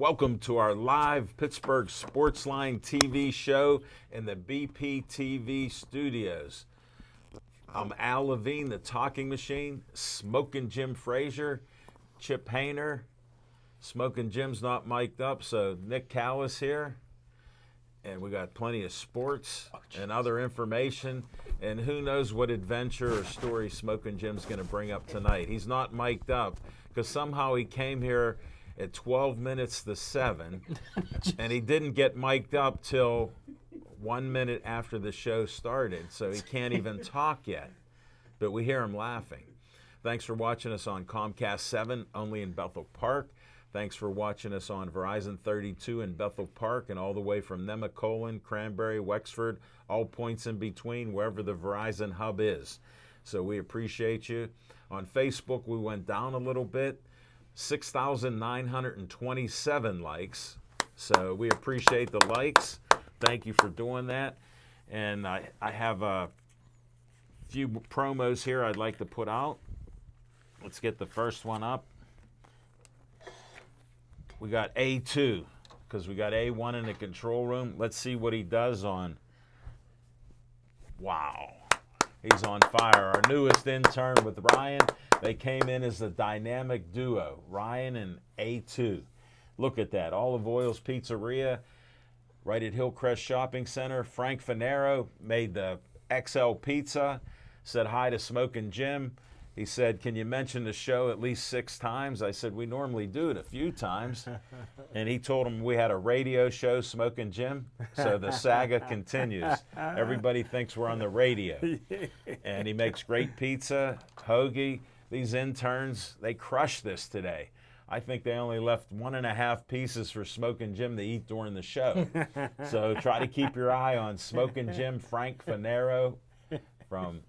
Welcome to our live Pittsburgh Sportsline TV show in the BPTV studios. I'm Al Levine, the Talking Machine, Smoking Jim Frazier, Chip Hayner. Smoking Jim's not mic'd up, so Nick Callis here. And we got plenty of sports and other information. And who knows what adventure or story Smoking Jim's going to bring up tonight. He's not mic'd up because somehow he came here at 12 minutes to 7, and he didn't get mic'd up till 1 minute after the show started, so he can't even talk yet. But we hear him laughing. Thanks for watching us on Comcast 7, only in Bethel Park. Thanks for watching us on Verizon 32 in Bethel Park and all the way from Nemacolin, Cranberry, Wexford, all points in between, wherever the Verizon hub is. So we appreciate you. On Facebook, we went down a little bit. 6,927 likes. So we appreciate the likes. Thank you for doing that. And I have a few promos here I'd like to put out. Let's get the first one up. We got A2 because we got A1 in the control room. Let's see what he does on. Wow. He's on fire. Our newest intern with Ryan. They came in as a dynamic duo, Ryan and A2. Look at that. Olive Oil's Pizzeria, right at Hillcrest Shopping Center. Frank Fanaro made the XL pizza, said hi to Smoking Jim. He said, can you mention the show at least 6 times? I said, we normally do it a few times. And he told him we had a radio show, Smoking Jim. So the saga continues. Everybody thinks we're on the radio. And he makes great pizza, hoagie. These interns, they crushed this today. I think they only left 1.5 pieces for Smoking Jim to eat during the show. So try to keep your eye on Smoking Jim, Frank Fanaro from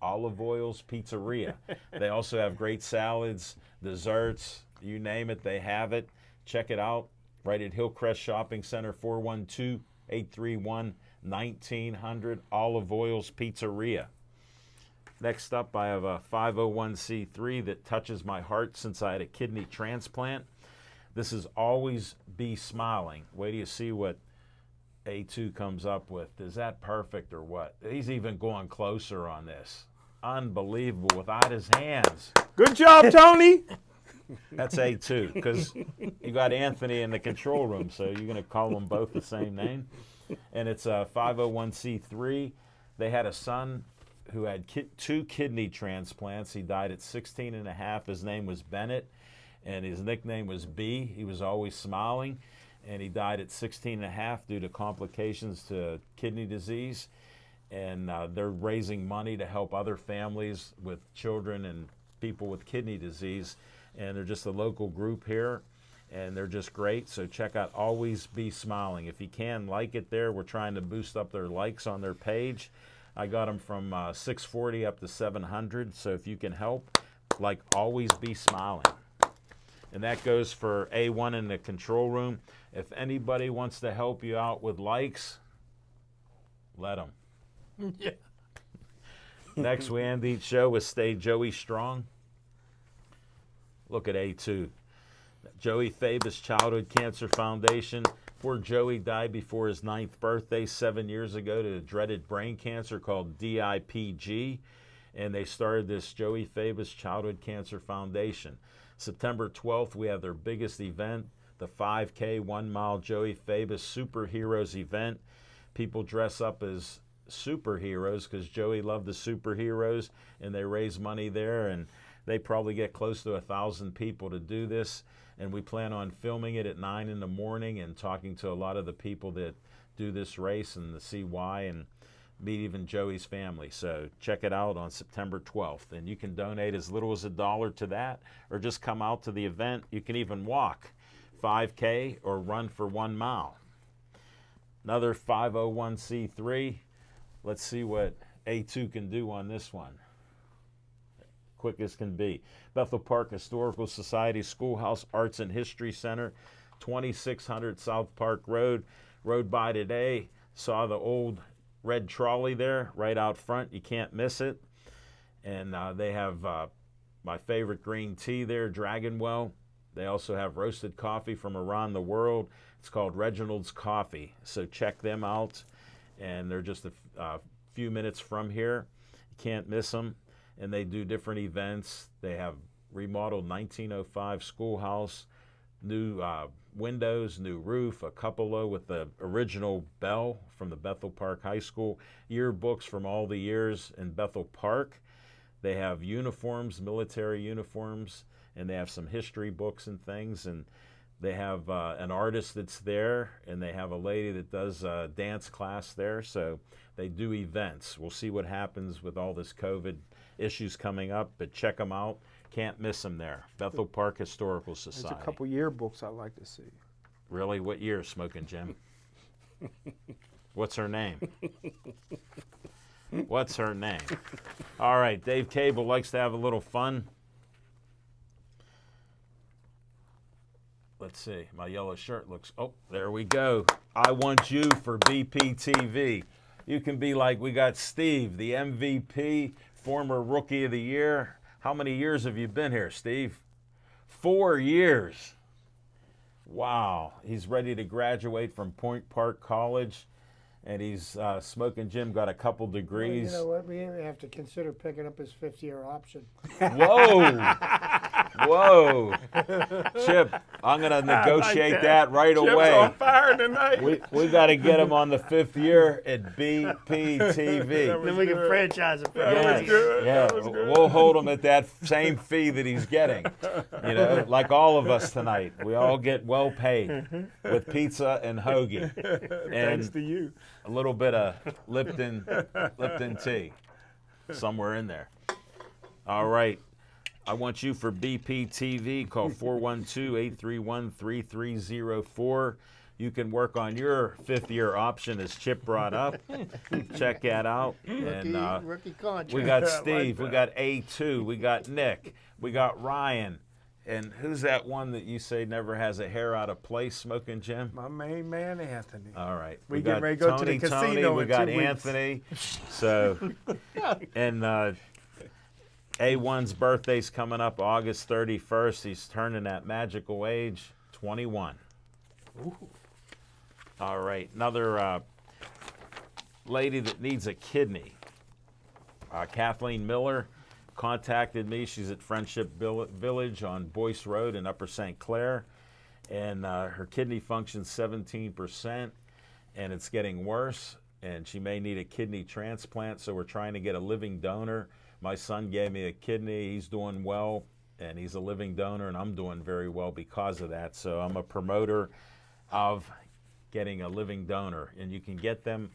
Olive Oil's Pizzeria. They also have great salads, desserts, you name it, they have it. Check it out right at Hillcrest Shopping Center, 412-831-1900, Olive Oil's Pizzeria. Next up, I have a 501c3 that touches my heart since I had a kidney transplant. This is Always Be Smiling. Wait till you see what A2 comes up with. Is that perfect or what? He's even going closer on this. Unbelievable without his hands. Good job, Tony. That's A2 because you got Anthony in the control room, so you're going to call them both the same name. And it's a 501c3. They had a son who had 2 kidney transplants. He died at 16 and a half. His name was Bennett, and his nickname was B. He was always smiling, and he died at 16 and a half due to complications to kidney disease. And they're raising money to help other families with children and people with kidney disease. And they're just a local group here, and they're just great. So check out Always Be Smiling. If you can, like it there. We're trying to boost up their likes on their page. I got them from 640 up to 700, so if you can help, like Always Be Smiling. And that goes for A1 in the control room. If anybody wants to help you out with likes, let them. Yeah. Next, we end each show with Stay Joey Strong. Look at A2. Joey Fabus Childhood Cancer Foundation. Poor Joey died before his 9th birthday 7 years ago to dreaded brain cancer called DIPG. And they started this Joey Fabus Childhood Cancer Foundation. September 12th, we have their biggest event, the 5K 1 Mile Joey Fabus Superheroes event. People dress up as superheroes because Joey loved the superheroes, and they raise money there, and they probably get close to 1,000 people to do this. And we plan on filming it at 9 in the morning and talking to a lot of the people that do this race and to see why and meet even Joey's family. So check it out on September 12th. And you can donate as little as $1 to that or just come out to the event. You can even walk 5K or run for 1 mile. Another 501c3. Let's see what A2 can do on this one. Quick as can be. Bethel Park Historical Society Schoolhouse Arts and History Center, 2600 South Park Road. Rode by today, saw the old red trolley there right out front. You can't miss it. And they have my favorite green tea there, Dragon Well. They also have roasted coffee from around the world. It's called Reginald's Coffee. So check them out. And they're just a few minutes from here. You can't miss them. And they do different events. They have remodeled 1905 schoolhouse, new windows, new roof, a cupola with the original bell from the Bethel Park High School, yearbooks from all the years in Bethel Park. They have uniforms, military uniforms, and they have some history books and things. And they have an artist that's there, and they have a lady that does a dance class there. So they do events. We'll see what happens with all this COVID issues coming up, but check them out. Can't miss them there. Bethel Park Historical Society. There's a couple yearbooks I'd like to see. Really? What year, Smoking Jim? What's her name? What's her name? All right, Dave Cable likes to have a little fun. Let's see. My yellow shirt looks... Oh, there we go. I want you for BPTV. You can be like, we got Steve, the MVP, former Rookie of the Year. How many years have you been here, Steve? 4 years. Wow. He's ready to graduate from Point Park College, and he's Smoking Jim got a couple degrees. Well, you know what? We have to consider picking up his fifth-year option. Whoa. Whoa. Chip, I'm going to negotiate that right Chip's away. on fire tonight. We got to get him on the 5th year at BPTV. Then we can franchise it. Yes, good. yeah, That was good. we'll hold him at that same fee that he's getting. You know, like all of us tonight. We all get well paid with pizza and hoagie Thanks and to you. a little bit of Lipton tea somewhere in there. All right. I want you for BPTV. Call 412-831-3304. You can work on your 5th-year option, as Chip brought up. Check that out. And Rookie contract. we got I Steve. like We got A2. We got Nick. We got Ryan. And who's that one that you say never has a hair out of place, Smoking Jim? My main man, Anthony. All right. We got getting ready to go to Tony, the casino we in got 2 weeks. Anthony. So, and A1's birthday's coming up August 31st. He's turning that magical age, 21. Ooh. All right. Another lady that needs a kidney. Kathleen Miller contacted me. She's at Friendship Village on Boyce Road in Upper St. Clair. And her kidney function's 17%, and it's getting worse. And she may need a kidney transplant, so we're trying to get a living donor. My son gave me a kidney. He's doing well, and he's a living donor, and I'm doing very well because of that. So I'm a promoter of getting a living donor. And you can get them,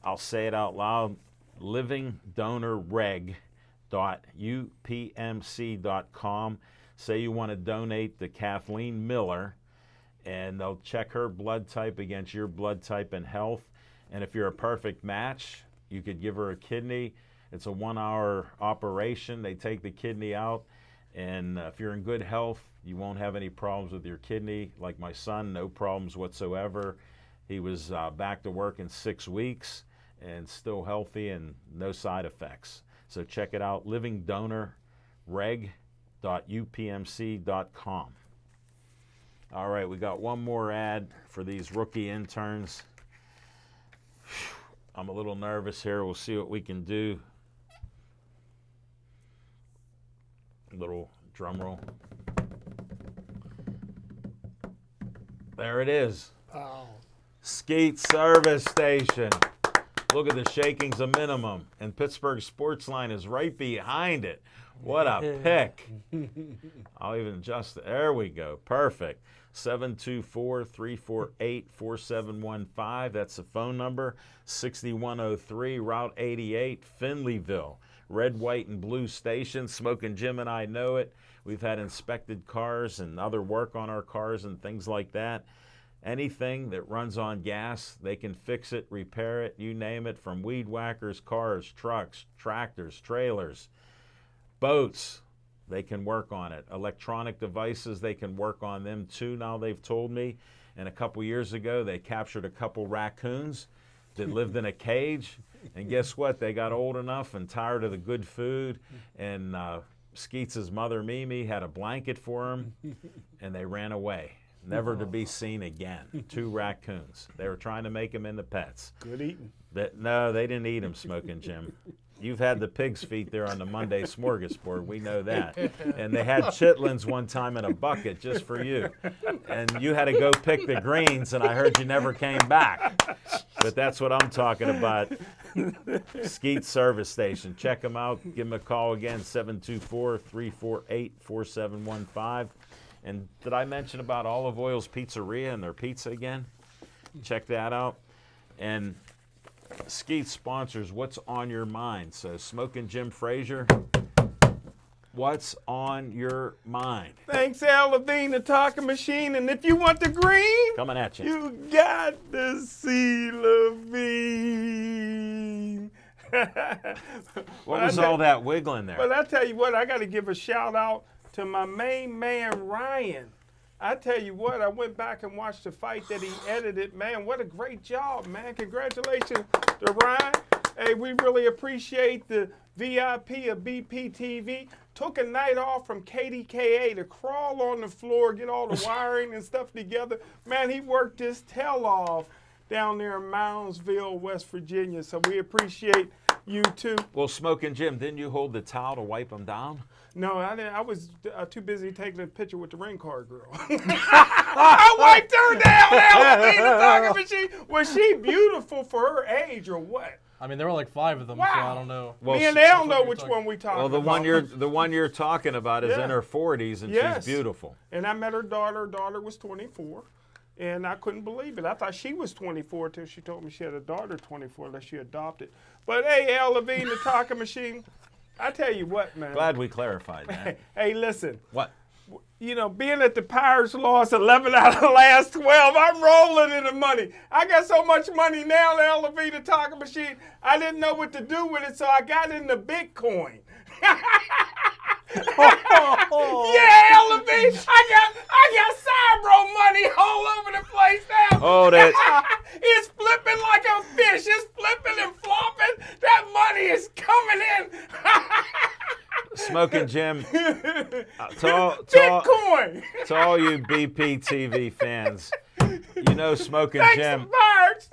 I'll say it out loud, livingdonorreg.upmc.com. Say you want to donate to Kathleen Miller, and they'll check her blood type against your blood type and health. And if you're a perfect match, you could give her a kidney. It's a 1-hour operation. They take the kidney out, and if you're in good health, you won't have any problems with your kidney. Like my son, no problems whatsoever. He was back to work in 6 weeks and still healthy and no side effects. So check it out, livingdonorreg.upmc.com. All right, we got one more ad for these rookie interns. I'm a little nervous here. We'll see what we can do. Little drum roll. There it is. Oh, Skeet Service Station. Look at the shaking's a minimum. And Pittsburgh Sportsline is right behind it. What a pick. I'll even adjust it. There we go. Perfect. 724-348-4715. That's the phone number. 6103 Route 88, Finleyville. Red, white, and blue station. Smoking Jim and I know it. We've had inspected cars and other work on our cars and things like that. Anything that runs on gas, they can fix it, repair it, you name it, from weed whackers, cars, trucks, tractors, trailers, boats. They can work on it. Electronic devices, they can work on them too, now they've told me. And a couple years ago, they captured a couple raccoons that lived in a cage. And guess what? They got old enough and tired of the good food and Skeets' mother, Mimi, had a blanket for him, and they ran away, never to be seen again. 2 raccoons. They were trying to make him into pets. Good eating. No, they didn't eat him, Smoking Jim. You've had the pig's feet there on the Monday smorgasbord. We know that. And they had chitlins one time in a bucket just for you. And you had to go pick the greens, and I heard you never came back. But that's what I'm talking about. Skeet Service Station. Check them out. Give them a call again, 724-348-4715. And did I mention about Olive Oil's Pizzeria and their pizza again? Check that out. And Skeet sponsors What's on Your Mind. So Smoking Jim Frazier, what's on your mind? Thanks, Al Levine, the talking machine. And if you want the green, Coming at you. you got to see Levine. What was all that wiggling there? But I tell you what, I got to give a shout out to my main man, Ryan. I tell you what, I went back and watched the fight that he edited. Man, what a great job, man. Congratulations to Ryan. Hey, we really appreciate the VIP of BPTV. Took a night off from KDKA to crawl on the floor, get all the wiring and stuff together. Man, he worked his tail off down there in Moundsville, West Virginia. So we appreciate you too. Well, Smoking Jim, didn't you hold the towel to wipe them down? No, I didn't. I was too busy taking a picture with the ring card girl. I wiped her down. The talking machine. Was she beautiful for her age or what? I mean, there were like 5 of them, so Wow. I don't know. Well, Me and Al what know you're which talking- one we talking Well, the about. one you're talking about is Yeah. in her 40s, and Yes. she's beautiful. And I met her daughter. Her daughter was 24. And I couldn't believe it. I thought she was 24 till she told me she had a daughter 24 that she adopted. But hey, Al Levine, the talking machine, I tell you what, man. Glad we clarified that. Hey, listen. What? You know, being that the Pirates lost 11 out of the last 12, I'm rolling in the money. I got so much money now, Al Levine, the talking machine, I didn't know what to do with it, so I got into Bitcoin. Yeah, Al Levine, I got Cybro money all over the place now. Oh, that. It's flipping like a fish. It's flipping and flopping. That money is coming in. Smoking Jim, to Bitcoin. all you BPTV fans, you know Smoking Thanks Jim. to Pirates.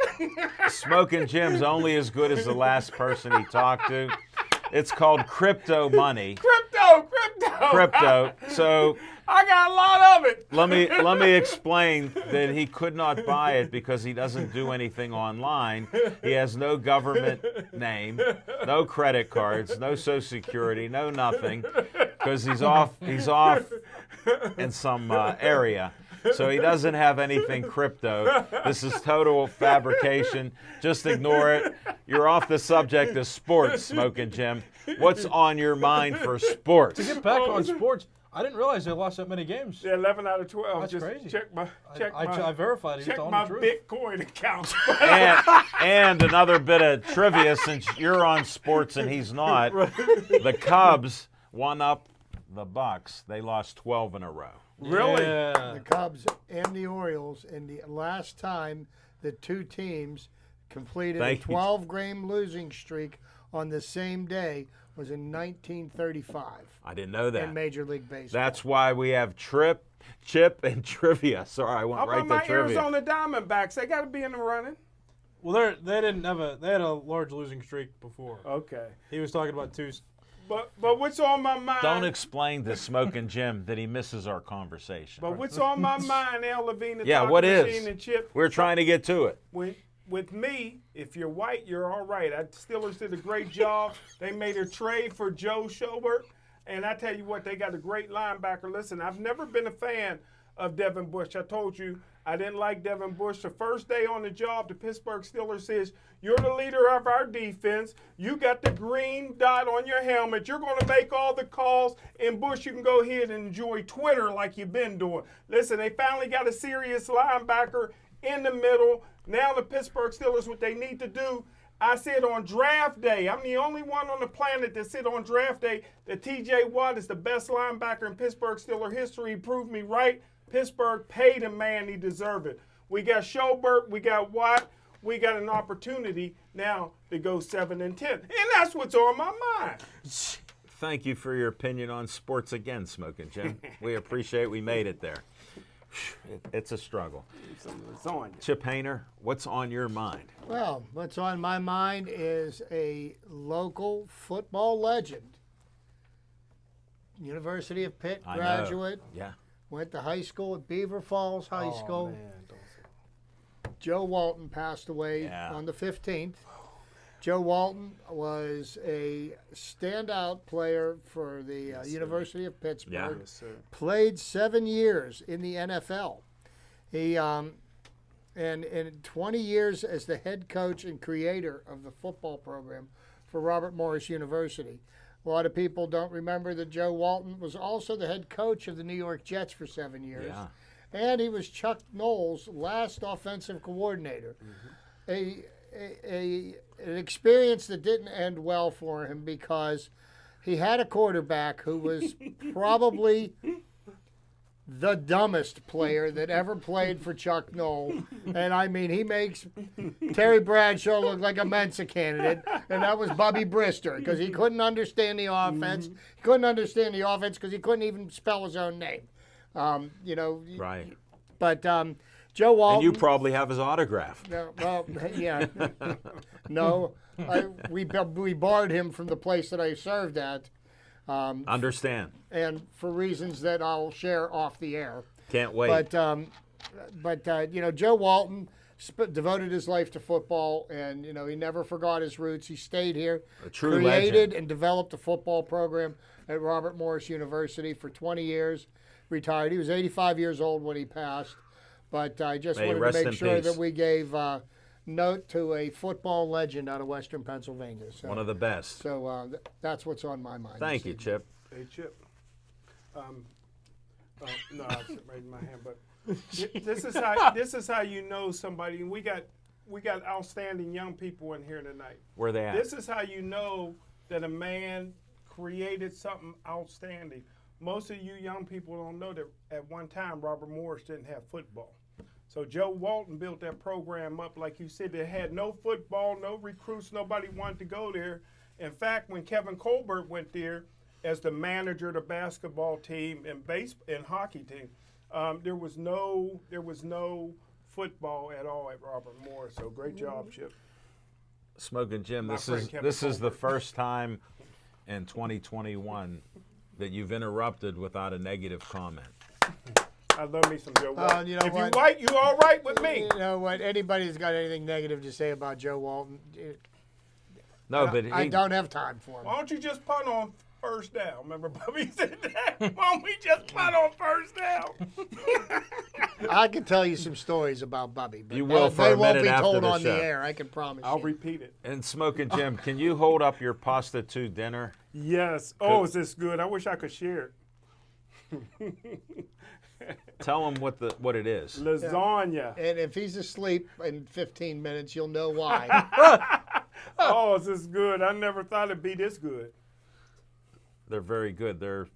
Smoking Jim's only as good as the last person he talked to. It's called crypto money. Crypto. So I got a lot of it. let me explain that he could not buy it because he doesn't do anything online. He has no government name, no credit cards, no Social Security, no nothing, because he's off in some area. So he doesn't have anything crypto. This is total fabrication. Just ignore it. You're off the subject of sports, Smoking Jim. What's on your mind for sports? To get back on sports, I didn't realize they lost that many games. Yeah, 11 out of 12. That's Just crazy. I I verified it. You're check telling my the truth. Bitcoin account. And another bit of trivia, since you're on sports and he's not, the Cubs won up the Bucks. They lost 12 in a row. Really? Yeah. The Cubs and the Orioles, and the last time the two teams completed Thank a you. 12-game losing streak on the same day was in 1935 I didn't know that. in Major League Baseball. That's why we have Chip, and trivia. Sorry, I went How right about my to trivia. Arizona Diamondbacks? They got to be in the running. Well, they didn't have they had a large losing streak before. Okay. He was talking about 2. But what's on my mind? Don't explain to Smoking Jim that he misses our conversation. But what's on my mind, Al Levine, the Yeah, talking what is? machine, and Chip? We're trying to get to it. With me, if you're white, you're all right. Steelers did a great job. They made a trade for Joe Schobert. And I tell you what, they got a great linebacker. Listen, I've never been a fan of Devin Bush. I told you I didn't like Devin Bush. The first day on the job, the Pittsburgh Steelers says, you're the leader of our defense. You got the green dot on your helmet. You're going to make all the calls. And Bush, you can go ahead and enjoy Twitter like you've been doing. Listen, they finally got a serious linebacker in the middle. Now the Pittsburgh Steelers, what they need to do, I said on draft day, I'm the only one on the planet that said on draft day that T.J. Watt is the best linebacker in Pittsburgh Steelers history. He proved me right. Pittsburgh paid a man. He deserved it. We got Schobert. We got Watt. We got an opportunity now to go 7-10. And that's what's on my mind. Thank you for your opinion on sports again, Smoking Jim. We appreciate we made it there. It's a struggle. Some lasagna. Chip Hayner, what's on your mind? Well, what's on my mind is a local football legend. University of Pitt I know. graduate. Yeah. Went to high school at Beaver Falls High School. Man, don't say Joe Walton passed away Yeah. on the 15th. Joe Walton was a standout player for the University of Pittsburgh. Yeah. yes, sir. Played 7 years in the NFL. He and in 20 years as the head coach and creator of the football program for Robert Morris University. A lot of people don't remember that Joe Walton was also the head coach of the New York Jets for 7 years. Yeah. And he was Chuck Noll's last offensive coordinator. An experience that didn't end well for him because he had a quarterback who was probably the dumbest player that ever played for Chuck Noll. And I mean, he makes Terry Bradshaw look like a Mensa candidate, and that was Bubby Brister because he couldn't understand the offense. He couldn't understand the offense because he couldn't even spell his own name. Right. But Joe Walton. And you probably have his autograph. No, well, yeah. No, we barred him from the place that I served at, Understand. and for reasons that I'll share off the air. Can't wait. But Joe Walton devoted his life to football, and he never forgot his roots. He stayed here, A true created legend. and developed a football program at Robert Morris University for 20 years. Retired. He was 85 years old when he passed. But I just May he wanted rest to in make sure peace. that we gave note to a football legend out of Western Pennsylvania. So, One of the best. that's what's on my mind. Thank you, Chip. Hey, Chip. No, I was raising my hand, but this is how you know somebody. And we got outstanding young people in here tonight. Where they at? This is how you know that a man created something outstanding. Most of you young people don't know that at one time Robert Morris didn't have football. So Joe Walton built that program up, like you said. They had no football, no recruits, nobody wanted to go there. In fact, when Kevin Colbert went there as the manager of the basketball team and hockey team, there was no football at all at Robert Morris. So great job, Chip. Smoking Jim, My this friend is Kevin this is the Colbert. first time in 2021 that you've interrupted without a negative comment. I love me some Joe Walton. you know if what? you white, you all right with me. You know what? Anybody who's got anything negative to say about Joe Walton, No, but I he, don't have time for him. Why don't you just punt on first down? Remember Bubby said that? Why don't we just punt on first down? I can tell you some stories about Bubby, but You will for they a won't minute be after told the on the show. air. I can promise I'll you. repeat it. and Smoking Jim, can you hold up your pasta 2 dinner? Yes. Oh, is this good? I wish I could share it. Tell him what it is. Lasagna. And if he's asleep in 15 minutes, you'll know why. Oh, is this good? I never thought it'd be this good. They're very good. They're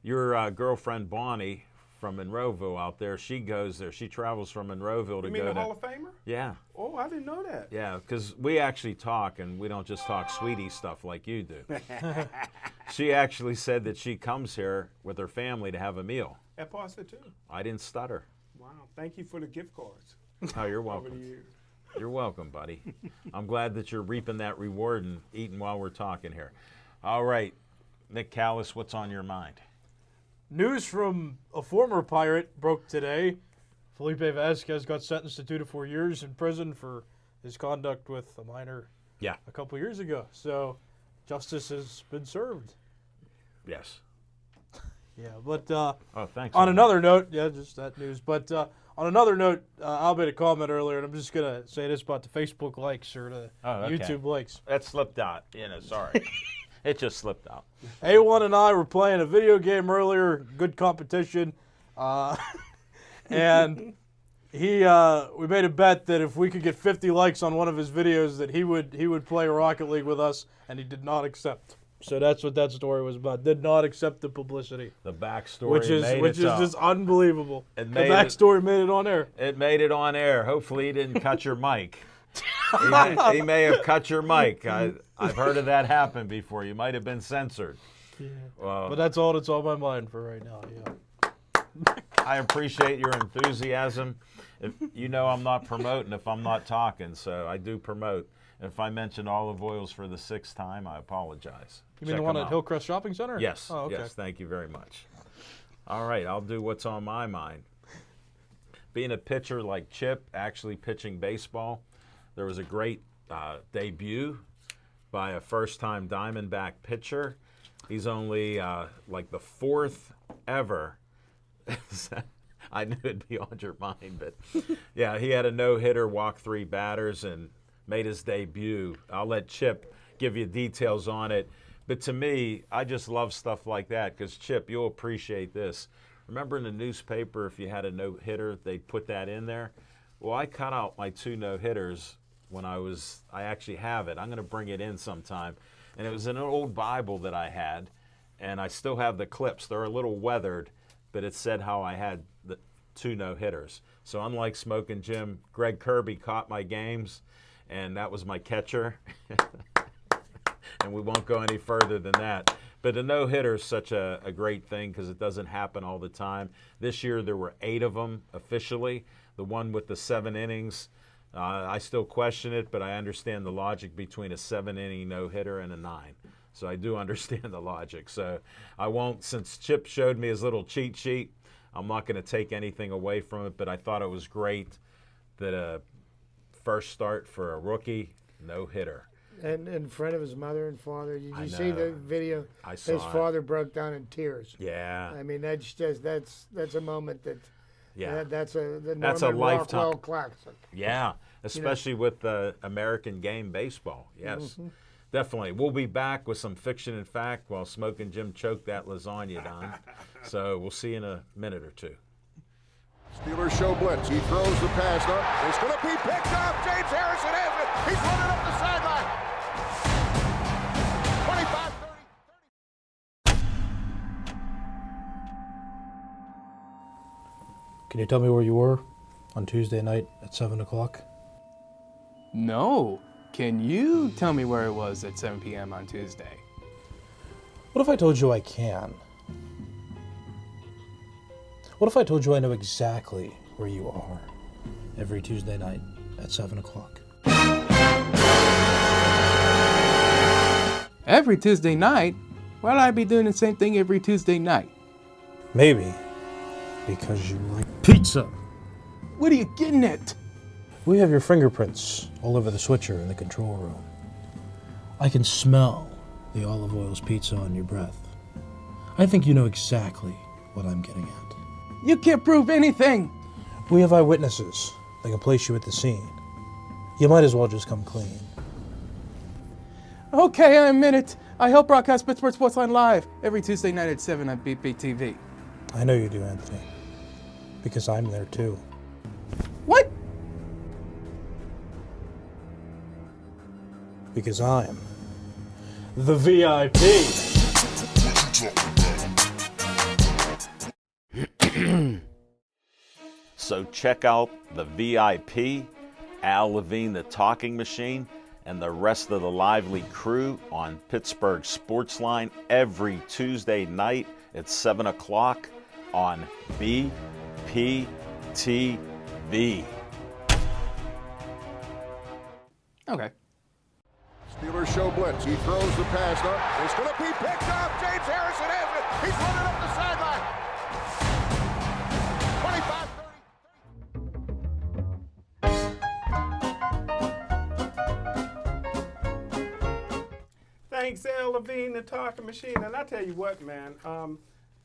your girlfriend Bonnie from Monroeville out there. She goes there. She travels from Monroeville to You mean go the to. Hall of Famer? Yeah, Oh, I didn't know that. yeah. Because we actually talk, and we don't just talk sweetie stuff like you do. She actually said that she comes here with her family to have a meal. At Pasta too. I didn't stutter. Wow. Thank you for the gift cards Oh, you're over the welcome. years. You're welcome, buddy. I'm glad that you're reaping that reward and eating while we're talking here. All right, Nick Callis, what's on your mind? News from a former Pirate broke today. Felipe Vasquez got sentenced to 2 to 4 years in prison for his conduct with a minor Yeah. a couple years ago. So justice has been served. Yes. Yeah, but Oh, thanks. on another note, yeah, just that news. But on another note, Al made a comment earlier, and I'm just going to say this about the Facebook likes or the Oh, okay. YouTube likes. That slipped out. Sorry. It just slipped out. A1 and I were playing a video game earlier, good competition, and we made a bet that if we could get 50 likes on one of his videos, that he would play Rocket League with us, and he did not accept. So that's what that story was about. Did not accept the publicity, The backstory which is made it up. just unbelievable. It The made it- backstory made it on air. It made it on air. Hopefully, he didn't cut your mic. He may have cut your mic. I've heard of that happen before. You might have been censored. But that's all that's on my mind for right now. Yeah. I appreciate your enthusiasm. You know I'm not promoting if I'm not talking, so I do promote. If I mention olive oils for the 6th time, I apologize. You mean Check the one 'em at out. Hillcrest Shopping Center? Yes. Oh, okay. Yes. Thank you very much. All right, I'll do what's on my mind. Being a pitcher like Chip, actually pitching baseball, there was a great debut by a first-time Diamondback pitcher. He's only like the 4th ever. I knew it'd be on your mind, but yeah, he had a no-hitter, walked 3 batters, and made his debut. I'll let Chip give you details on it. But to me, I just love stuff like that because, Chip, you'll appreciate this. Remember in the newspaper, if you had a no-hitter, they'd put that in there? Well, I cut out my 2 no-hitters when I actually have it. I'm going to bring it in sometime. And it was an old Bible that I had, and I still have the clips. They're a little weathered, but it said how I had the 2 no-hitters. So unlike Smoking Jim, Greg Kirby caught my games, and that was my catcher. And we won't go any further than that. But a no-hitter is such a great thing because it doesn't happen all the time. This year there were 8 of them officially. The one with the 7 innings, I still question it, but I understand the logic between a 7-inning no-hitter and a 9. So I do understand the logic. So I won't, since Chip showed me his little cheat sheet, I'm not going to take anything away from it, but I thought it was great that a first start for a rookie no-hitter. And in front of his mother and father. Did I you see the know. video? I saw His it. father broke down in tears. Yeah, I mean, that's a moment that yeah. that's a That's a Norman lifetime. Rockwell classic. Yeah, especially with the American game baseball. Yes, definitely. We'll be back with some fiction and fact while Smoking Jim choked that lasagna down. So we'll see you in a minute or two. Steelers show blitz. He throws the pass up. It's going to be picked up. James Harrison has it. He's running up the sideline. 25, 30. Can you tell me where you were on Tuesday night at 7 o'clock? No. Can you tell me where it was at 7 p.m. on Tuesday? What if I told you I can? What if I told you I know exactly where you are every Tuesday night at 7 o'clock? Every Tuesday night? Why would I be doing the same thing every Tuesday night? Maybe because you like pizza. What are you getting at? We have your fingerprints all over the switcher in the control room. I can smell the olive oil's pizza on your breath. I think you know exactly what I'm getting at. You can't prove anything. We have eyewitnesses that can place you at the scene. You might as well just come clean. Okay, I admit it. I help broadcast Pittsburgh Sportsline Live every Tuesday night at 7 on BPTV. I know you do, Anthony, because I'm there too. What? Because I'm the VIP. So check out the VIP, Al Levine, the Talking Machine, and the rest of the lively crew on Pittsburgh Sportsline every Tuesday night at 7 o'clock on BPTV. Okay. Steelers show blitz. He throws the pass up. It's going to be picked up. James Harrison has it. He's running up the sideline. 25, 30. Thanks, Al Levine, the Talking Machine. And I tell you what, man,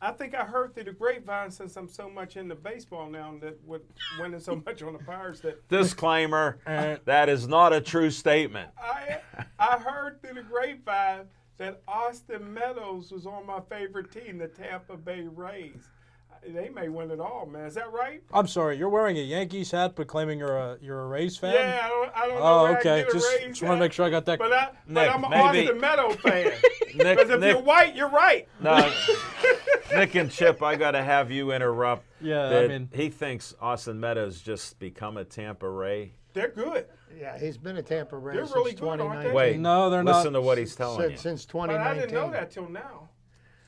I think I heard through the grapevine, since I'm so much into baseball now, that with winning so much on the Pirates, that Disclaimer, that is not a true statement. I heard through the grapevine that Austin Meadows was on my favorite team, the Tampa Bay Rays. They may win it all, man. Is that right? I'm sorry, you're wearing a Yankees hat but claiming you're a Rays fan? Yeah, I don't know Oh, where okay. I get a Just Rays want to hat, make sure I got that. But I'm an maybe- Austin Meadows fan. Nick, Because if Nick, you're white, you're right. no, Nick and Chip, I got to have you interrupt. Yeah, I that mean- he thinks Austin Meadows just become a Tampa Ray. They're good. Yeah, he's been a Tampa Ray They're since really good, aren't they? 2019. Wait, No, they're listen not. to what he's telling you. Since But 2019. I didn't know that till now.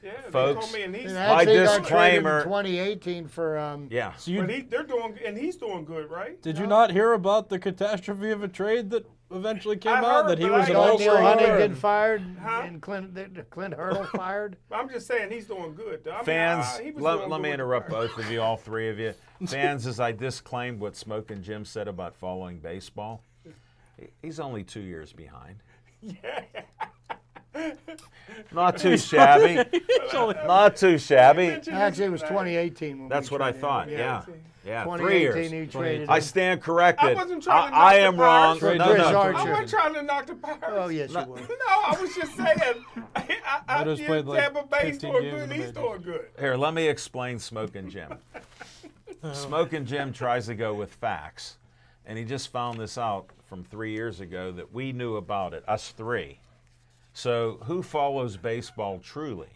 Yeah, they folks. told me, and he's And My actually got traded disclaimer- in 2018 for Yeah. So you, they're doing, and he's doing good, right? did you not hear about the catastrophe of a trade that eventually came I out? heard, That he but was I an don't Neil All-Star. Huntington fired Huh? and Clint Hurdle fired. I'm just saying he's doing good. I mean, Fans, he was let doing me good with interrupt the Pirates. both of you, all three of you. Fans, as I disclaimed what Smokin' Jim said about following baseball, he's only 2 years behind. Not too shabby. Not too shabby. Actually, it was 2018. When That's we what I traded thought. him. Yeah. Yeah. 3 2018, years. he traded. I him. stand corrected. I wasn't trying to I knock am the wrong. Pirates. No, Chris no. Archer. I wasn't trying to knock the Pirates. Oh yes, you were. No, I was just saying. I Meadows did played, like, Tampa Bay's 15 doing games good, in and the he's majors. doing good. Here, let me explain Smokin' Jim. Smokin' Jim tries to go with facts, and he just found this out from 3 years ago that we knew about it, us three. So who follows baseball truly?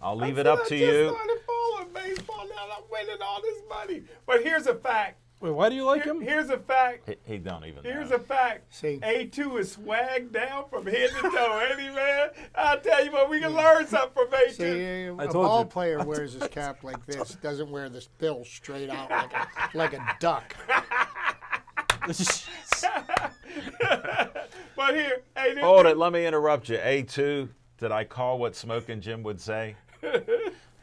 I'll leave it up to I you. just started following baseball now. and I'm winning all this money. But here's a fact. Wait, why do you like him? Here's a fact. He don't even Here's know. a fact. See. A2 is swagged down from head to toe, ain't he, man? I'll tell you what, we can learn something from A2. See, I a told ball you. player wears his cap like this. Doesn't wear this bill straight out like a duck. But here, hey, this Hold it, let me interrupt you. A2, did I call what Smokin' Jim would say?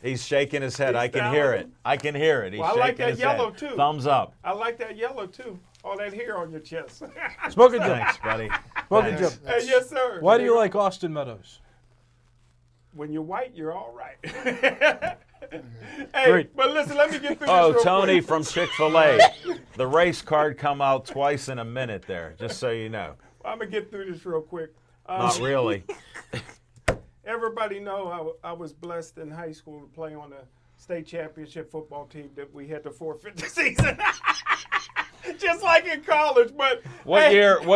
He's shaking his head. I can hear it. I can hear it. He's Well, I like shaking that his yellow, head. too. Thumbs up. I like that yellow, too. All that hair on your chest. Smoking Jim. Thanks, buddy. Smoking Jim. Thanks. Hey, yes, sir. Why do you like Austin Meadows? When you're white, you're all right. Hey, Great. but listen, let me get through Oh, this real Tony quick. from Chick-fil-A. The race card come out twice in a minute there, just so you know. I'm going to get through this real quick. Not really. Everybody know I was blessed in high school to play on the state championship football team that we had to forfeit the season. Just like in college. But What hey,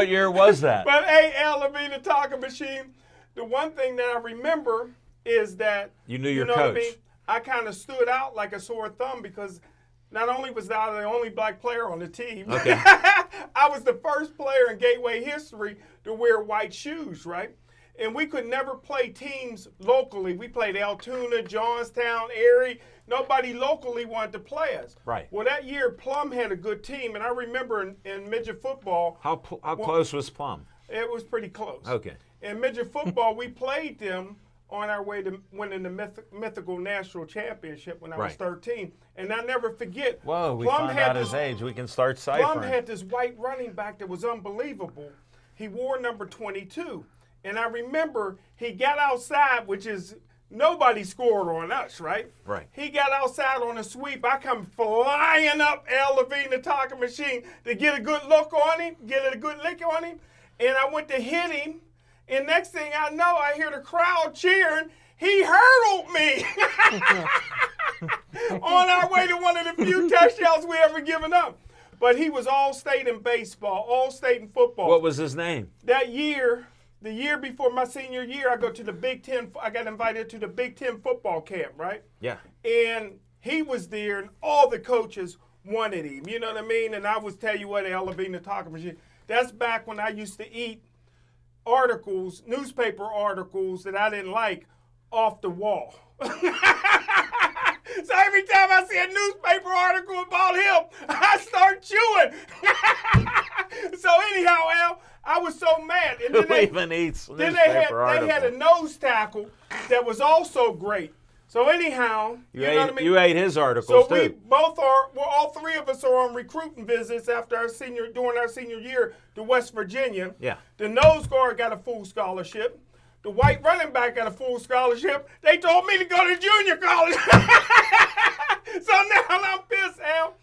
year was that? But hey, Al Levine, the talking machine, the one thing that I remember is that You knew your know what I coach. mean? I kind of stood out like a sore thumb because not only was I the only black player on the team, Okay. I was the first player in Gateway history to wear white shoes, right? And we could never play teams locally. We played Altoona, Johnstown, Erie. Nobody locally wanted to play us. Right. Well, that year, Plum had a good team, and I remember in midget football, How close was Plum? it was pretty close. Okay. In midget football, we played them on our way to winning the mythical national championship when I was Right. 13. And I never forget. Whoa, we Plum found had out his this- age. We can start Plum ciphering. had this white running back that was unbelievable. He wore number 22. And I remember he got outside, which is nobody scored on us, right? Right. He got outside on a sweep. I come flying up Al Levine, the talking machine, to get a good look on him, get a good lick on him. And I went to hit him. And next thing I know, I hear the crowd cheering. He hurdled me on our way to one of the few touchdowns we ever given up. But he was all state in baseball, all state in football. What was his name? That year, the year before my senior year, I go to the Big Ten. I got invited to the Big Ten football camp, right? Yeah. And he was there, and all the coaches wanted him. You know what I mean? And I was tell you what, Al Levine, the talking machine. That's back when I used to eat articles, newspaper articles that I didn't like off the wall. So every time I see a newspaper article about him, I start chewing. So anyhow, Al, I was so mad. And Who then they, even eats then newspaper they had a articles? nose tackle that was also great. So anyhow, you know what I mean? You ate his articles So we too. both are. Well, all three of us are on recruiting visits after during our senior year to West Virginia. Yeah. The nose guard got a full scholarship. The white running back got a full scholarship. They told me to go to junior college. So now I'm pissed, Al.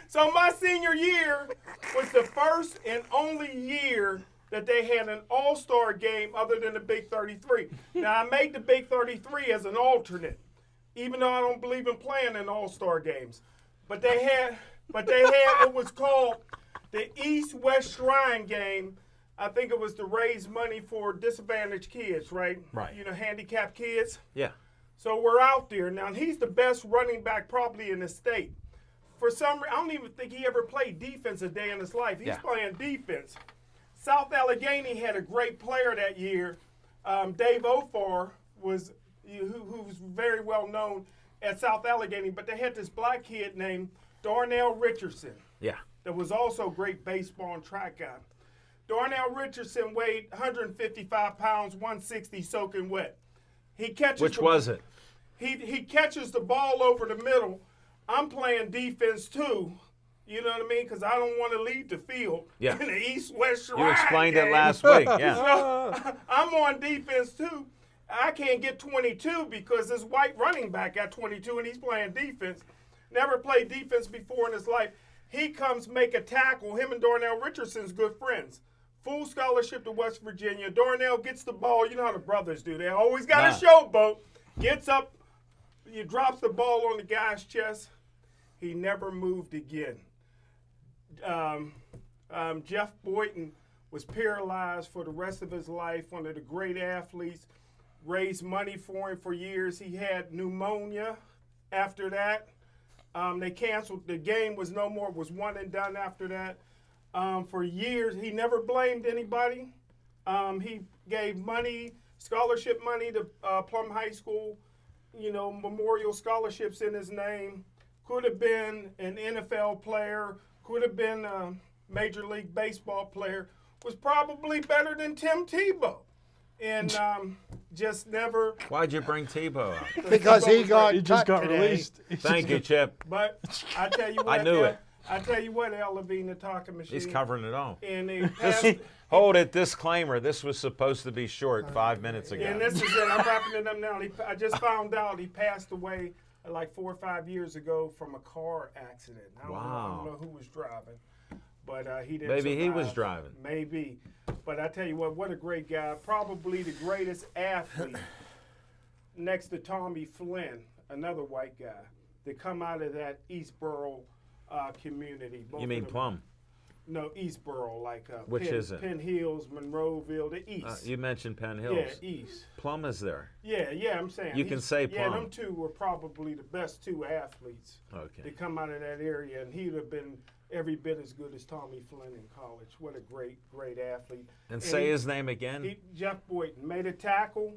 So my senior year was the first and only year that they had an all-star game other than the Big 33. Now, I made the Big 33 as an alternate, even though I don't believe in playing in all-star games. But they had what was called the East-West Shrine game. I think it was to raise money for disadvantaged kids, right? Right. You know, handicapped kids. Yeah. So we're out there. Now, he's the best running back probably in the state. For some reason, I don't even think he ever played defense a day in his life. He's Yeah. playing defense. South Allegheny had a great player that year, Dave Ofar, who was very well known at South Allegheny, but they had this black kid named Darnell Richardson Yeah. that was also a great baseball and track guy. Darnell Richardson weighed 155 pounds, 160 soaking wet. He catches Which was it? He catches the ball over the middle. I'm playing defense too. You know what I mean? Because I don't want to lead the field Yeah. in the East-West You Shrine explained it game. last week. Yeah. So I'm on defense too. I can't get 22 because this white running back got 22 and he's playing defense. Never played defense before in his life. He comes make a tackle. Him and Darnell Richardson's good friends. Full scholarship to West Virginia. Darnell gets the ball. You know how the brothers do. They always got a showboat. Gets up. He drops the ball on the guy's chest. He never moved again. Jeff Boynton was paralyzed for the rest of his life. One of the great athletes. Raised money for him for years. He had pneumonia after that. They canceled. The game was no more. Was one and done after that. For years, he never blamed anybody. He gave money, scholarship money to Plum High School, memorial scholarships in his name. Could have been an NFL player, could have been a Major League Baseball player, was probably better than Tim Tebow. And just never. Why'd you bring Tebow up? Because he got He just cut got today. released. Thank you, Chip. But I tell you what, I knew it. I tell you what, Al Levine, the talking machine. He's covering it all. And they passed, Hold it. Disclaimer. This was supposed to be short 5 minutes ago. and this is it. I'm wrapping it up now. I just found out he passed away like 4 or 5 years ago from a car accident. I don't know who was driving, but he didn't. Maybe he was survive. driving. Maybe, but I tell you what a great guy. Probably the greatest athlete next to Tommy Flynn, another white guy, that come out of that Eastboro community. Both You mean of them- Plum? No, Eastboro, like Which Penn, is it? Penn Hills, Monroeville, the East. You mentioned Penn Hills. Yeah, East. Plum is there. Yeah, I'm saying. You can say Yeah, Plum. them two were probably the best two athletes Okay. to come out of that area, and he'd have been every bit as good as Tommy Flynn in college. What a great athlete. And say his name again. Jeff Boynton made a tackle,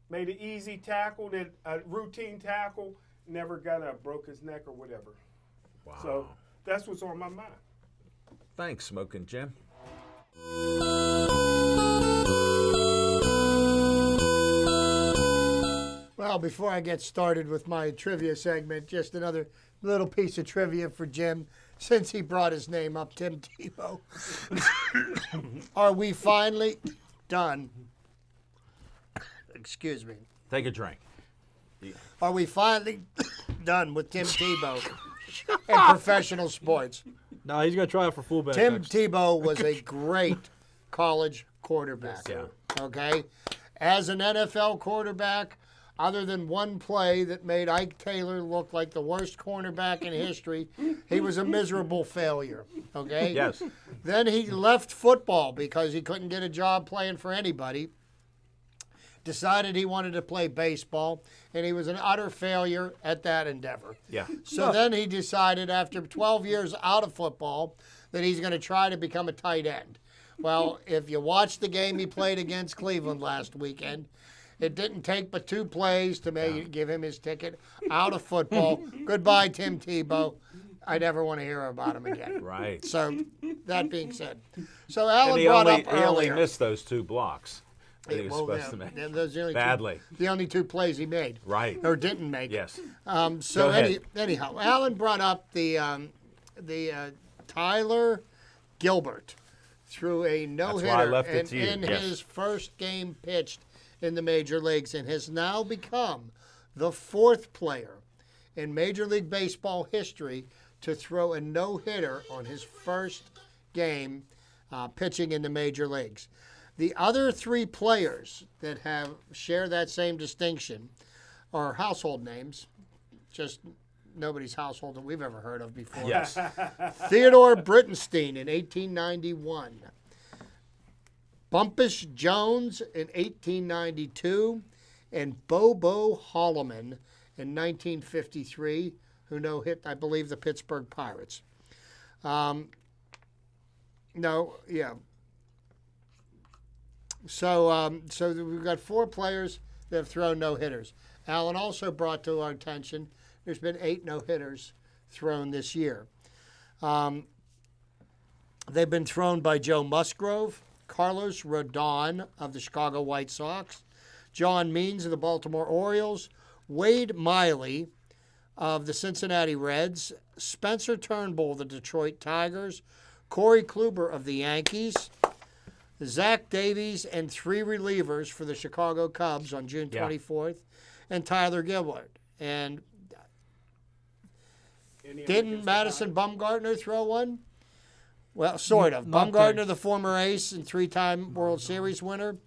made an easy tackle, did a routine tackle, never got up, broke his neck or whatever. Wow. So that's what's on my mind. Thanks, Smoking Jim. Well, before I get started with my trivia segment, just another little piece of trivia for Jim, since he brought his name up, Tim Tebow. Are we finally done? Excuse me. Take a drink. Are we finally done with Tim Tebow in professional sports? No, he's gonna try out for fullback. Tim next. Tebow was a great college quarterback. Yeah. Okay? As an NFL quarterback, other than one play that made Ike Taylor look like the worst cornerback in history, he was a miserable failure. Okay? Yes. Then he left football because he couldn't get a job playing for anybody. Decided he wanted to play baseball, and he was an utter failure at that endeavor. Yeah. So then he decided after 12 years out of football that he's going to try to become a tight end. Well, if you watch the game he played against Cleveland last weekend, it didn't take but 2 plays to give him his ticket out of football. Goodbye, Tim Tebow. I never want to hear about him again. Right. So that being said, so And Alan he brought only, up he only earlier. missed those 2 blocks that he was Well, supposed yeah, to make. yeah, those are the only Badly. the only 2 plays he made. Right. Or didn't make. Yes. So Go ahead. anyhow, Alan brought up the Tyler Gilbert threw a no-hitter why I left it to you, in yes. his first game pitched in the major leagues, and has now become the 4th player in Major League Baseball history to throw a no-hitter on his first game pitching in the major leagues. The other 3 players that have share that same distinction are household names, just nobody's household that we've ever heard of before. Yes. Theodore Brittenstein in 1891. Bumpus Jones in 1892. And Bobo Holloman in 1953, who no-hit, I believe, the Pittsburgh Pirates. So we've got 4 players that have thrown no-hitters. Alan also brought to our attention there's been 8 no-hitters thrown this year. They've been thrown by Joe Musgrove, Carlos Rodon of the Chicago White Sox, John Means of the Baltimore Orioles, Wade Miley of the Cincinnati Reds, Spencer Turnbull of the Detroit Tigers, Corey Kluber of the Yankees, Zach Davies, and 3 relievers for the Chicago Cubs on June 24th, and Tyler Gilbert. And didn't Madison Bumgarner throw one? Well, sort of. Not Bumgarner, thanks. the former ace and 3-time World Series winner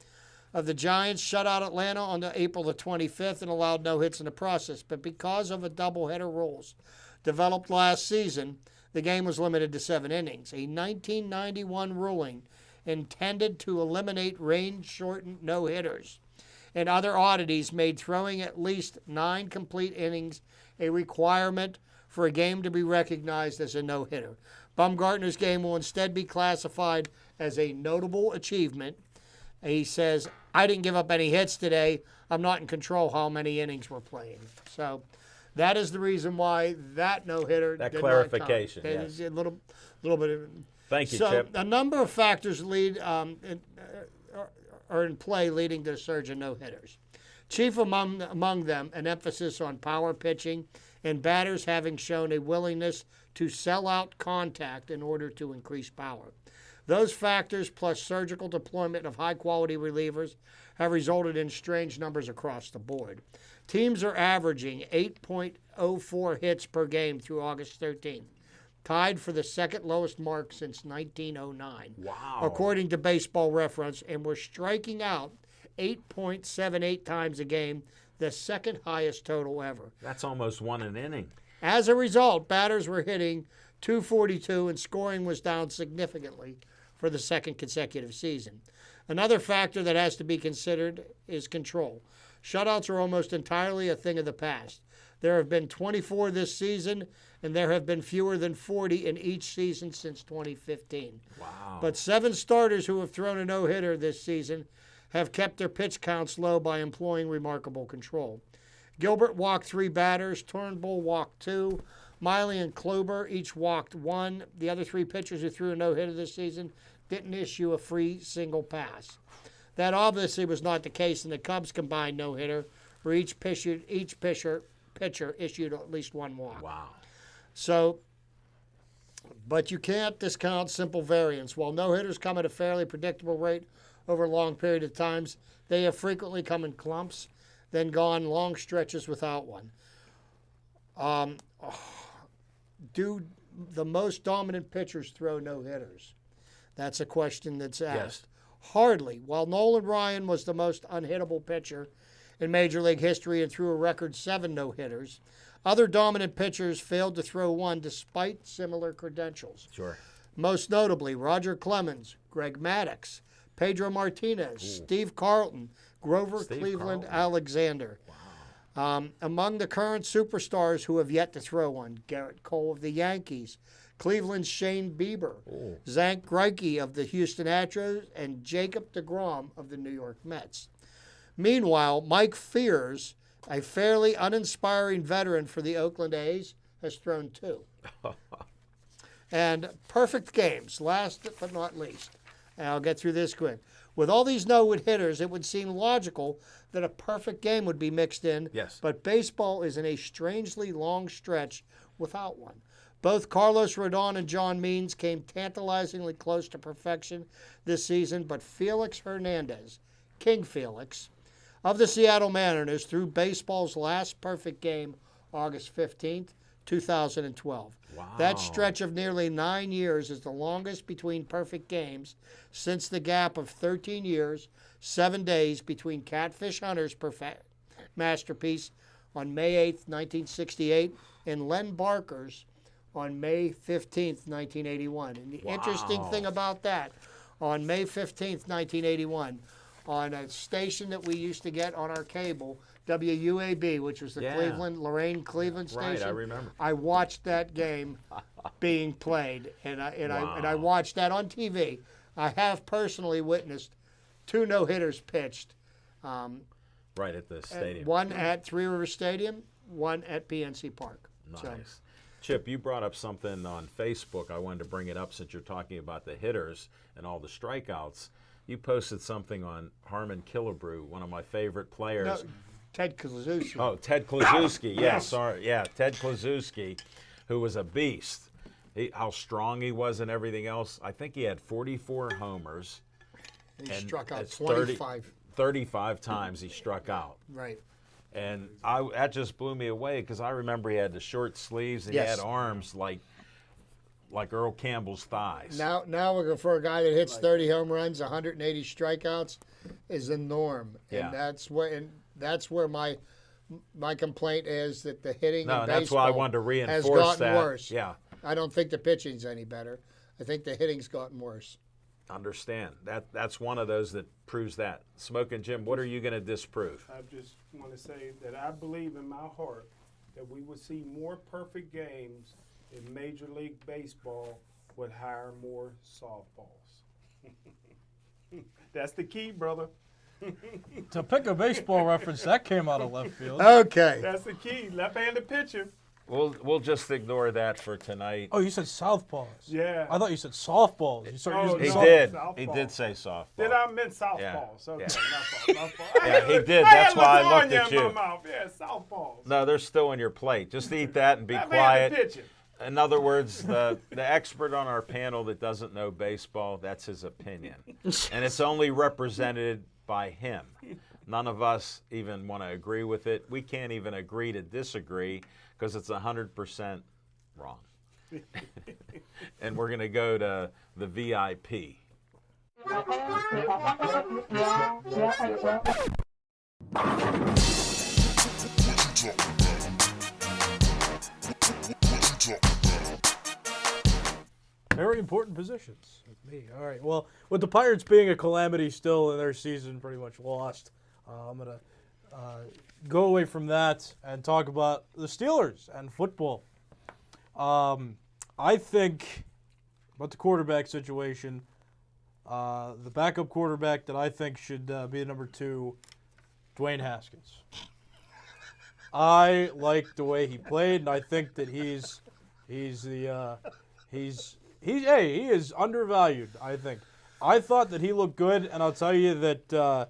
of the Giants, shut out Atlanta on April the 25th and allowed no hits in the process. But because of a doubleheader rules developed last season, the game was limited to 7 innings. A 1991 ruling intended to eliminate rain-shortened no-hitters and other oddities made throwing at least 9 complete innings a requirement for a game to be recognized as a no-hitter. Bumgarner's game will instead be classified as a notable achievement. He says, I didn't give up any hits today. I'm not in control how many innings we're playing. So that is the reason why that no-hitter That did clarification, not count. yes. A little bit of... Thank you, So Chip. a number of factors are in play leading to the surge in no-hitters. Chief among them, an emphasis on power pitching and batters having shown a willingness to sell out contact in order to increase power. Those factors, plus surgical deployment of high-quality relievers, have resulted in strange numbers across the board. Teams are averaging 8.04 hits per game through August 13th, tied for the second lowest mark since 1909. Wow. According to Baseball Reference, and we're striking out 8.78 times a game, the second highest total ever. That's almost 1 an inning. As a result, batters were hitting .242 and scoring was down significantly for the second consecutive season. Another factor that has to be considered is control. Shutouts are almost entirely a thing of the past. There have been 24 this season, and there have been fewer than 40 in each season since 2015. Wow. But 7 starters who have thrown a no-hitter this season have kept their pitch counts low by employing remarkable control. Gilbert walked 3 batters, Turnbull walked 2, Miley and Kluber each walked 1. The other 3 pitchers who threw a no-hitter this season didn't issue a free single pass. That obviously was not the case in the Cubs' combined no-hitter, where each pitcher issued at least 1 walk. Wow. So, but you can't discount simple variance. While no-hitters come at a fairly predictable rate over a long period of times, they have frequently come in clumps, then gone long stretches without one. Do the most dominant pitchers throw no-hitters? That's a question that's asked. Hardly. While Nolan Ryan was the most unhittable pitcher in Major League history and threw a record 7 no-hitters, other dominant pitchers failed to throw one despite similar credentials. Sure. Most notably, Roger Clemens, Greg Maddux, Pedro Martinez, Steve Carlton, Grover Steve Cleveland Carlton. Alexander. Among the current superstars who have yet to throw one, Garrett Cole of the Yankees, Cleveland's Shane Bieber, Zach Greinke of the Houston Astros, and Jacob deGrom of the New York Mets. Meanwhile, Mike Fears, a fairly uninspiring veteran for the Oakland A's, has thrown 2. And perfect games, last but not least. And I'll get through this quick. With all these no-hitters, it would seem logical that a perfect game would be mixed in. Yes. But baseball is in a strangely long stretch without one. Both Carlos Rodon and John Means came tantalizingly close to perfection this season, but Felix Hernandez, King Felix, of the Seattle Mariners, threw baseball's last perfect game August 15th, 2012. Wow. That stretch of nearly 9 years is the longest between perfect games since the gap of 13 years, 7 days between Catfish Hunter's masterpiece on May 8th, 1968, and Len Barker's on May 15th, 1981. And the interesting thing about that, on May 15th, 1981, on a station that we used to get on our cable, WUAB, which was the Lorraine Cleveland station. Right, I remember. I watched that game being played, and I watched that on TV. I have personally witnessed 2 no-hitters pitched Right at the stadium. One at Three Rivers Stadium, one at PNC Park. Nice. So, Chip, you brought up something on Facebook. I wanted to bring it up since you're talking about the hitters and all the strikeouts. You posted something on Harmon Killebrew, one of my favorite players. no, Ted Kluszewski. Oh, Ted Kluszewski. Yeah, Yes. sorry. Yeah, Ted Kluszewski, who was a beast. How strong he was and everything else. I think he had 44 homers. He and struck out it's 25. 35 times he struck out. Right. And that just blew me away because I remember he had the short sleeves and Yes. he had arms like Earl Campbell's thighs. Now we're for a guy that hits 30 home runs, 180 strikeouts, is the norm, Yeah. and that's where my complaint is that the hitting. No, in that's why I baseball wanted to has reinforce gotten that. worse. Yeah, I don't think the pitching's any better. I think the hitting's gotten worse. understand. That's one of those that proves that. Smoking Jim, what are you going to disprove? I just want to say that I believe in my heart that we would see more perfect games in Major League Baseball would hire more softballs. That's the key, brother. To pick a baseball reference, that came out of left field. Okay. That's the key. Left-handed pitcher. We'll just ignore that for tonight. Oh, you said southpaws. Yeah. I thought you said softballs. You started Oh, using He no. soft- did. Softball. He did say softball. Did I meant southpaws? Yeah. Okay, Yeah. my fault. Yeah, he did. I had That's why I looked lasagna at in my you. mouth. Yeah, southpaws. No, they're still on your plate. Just eat that and be Left-handed quiet. pitcher. In other words, the expert on our panel that doesn't know baseball, that's his opinion. And it's only represented by him. None of us even want to agree with it. We can't even agree to disagree because it's 100% wrong. And we're going to go to the VIP. Very important positions with me. All right. Well, with the Pirates being a calamity still and their season pretty much lost, I'm going to go away from that and talk about the Steelers and football. I think about the quarterback situation, the backup quarterback that I think should be the number 2, Dwayne Haskins. I like the way he played, and I think that he is undervalued, I think. I thought that he looked good, and I'll tell you that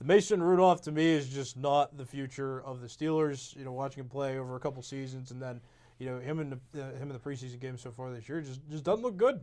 Mason Rudolph to me is just not the future of the Steelers. You know, watching him play over a couple seasons, and then him in the preseason game so far this year just doesn't look good.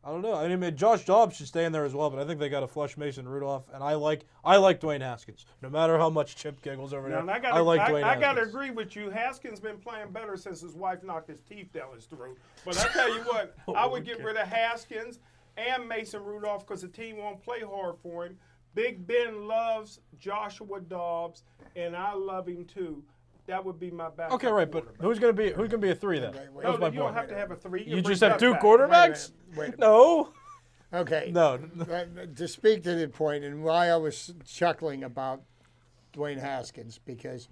I don't know. I mean, Josh Dobbs should stay in there as well, but I think they got to flush Mason Rudolph, and I like Dwayne Haskins. No matter how much Chip giggles over Now, there, and I like Dwayne I got to Haskins. agree with you. Haskins been playing better since his wife knocked his teeth down his throat. But I tell you what, I would get rid of Haskins and Mason Rudolph because the team won't play hard for him. Big Ben loves Joshua Dobbs, and I love him too. That would be my backup. Okay, right, but who's gonna be a 3 then? wait, No, That's my you don't point. have to have a 3. You can just bring have 2 Gus back. quarterbacks? Wait a minute. No. Okay. No. To speak to the point and why I was chuckling about Dwayne Haskins, because